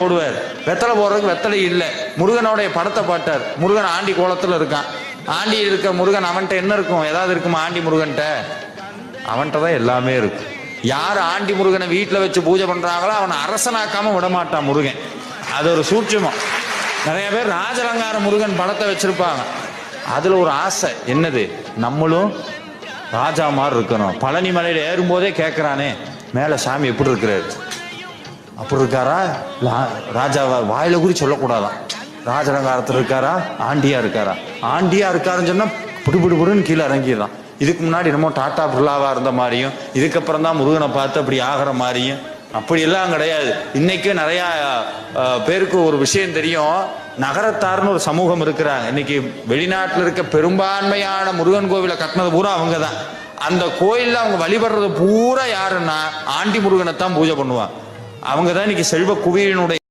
போடுவார். வெத்தலை போடுறதுக்கு வெத்தலை இல்லை. முருகனுடைய படத்தை பாட்டார். முருகன் ஆண்டி கோலத்துல இருக்கான். ஆண்டி இருக்க முருகன் அவன்கிட்ட என்ன இருக்கும்? ஏதாவது இருக்குமா ஆண்டி முருகன்ட்ட? அவன்கிட்ட தான் எல்லாமே இருக்கும். யார் ஆண்டி முருகனை வீட்டில் வச்சு பூஜை பண்றாங்களோ அவனை அரசனாக்காம விட மாட்டான் முருகன். அது ஒரு சூட்சமம். நிறைய பேர் ராஜலங்கார முருகன் படத்தை வச்சிருப்பாங்க. அதுல ஒரு ஆசை என்னது, நம்மளும் ராஜா மாதிரி இருக்கணும். பழனி மலையில ஏறும்போதே கேட்கிறானே, மேல சாமி எப்படி இருக்கிறாரு? அப்படி இருக்காரா? ராஜாவா? வாயில குறி சொல்லக்கூடாதான். ராஜலங்காரத்தில் இருக்காரா? ஆண்டியா இருக்காரா? ஆண்டியா இருக்காருன்னு சொன்னா புடுன்னு கீழே இறங்கிடுறான். இதுக்கு முன்னாடி என்னமோ டாட்டா பிர்லாவா இருந்த மாதிரியும், இதுக்கப்புறம் தான் முருகனை பார்த்து அப்படி ஆகிற மாதிரியும் அப்படியெல்லாம் கிடையாது. இன்னைக்கு நிறைய பேருக்கு ஒரு விஷயம் தெரியும். நகரத்தார்னு ஒரு சமூகம் இருக்கிறாங்க. இன்னைக்கு வெளிநாட்டில் இருக்க பெரும்பான்மையான முருகன் கோவிலை கட்டினது பூரா அவங்க தான். அந்த கோயிலில் அவங்க வழிபடுறது பூரா யாருன்னா ஆண்டி முருகனை தான் பூஜை பண்ணுவாங்க. அவங்க தான் இன்னைக்கு செல்வ குவியலினுடைய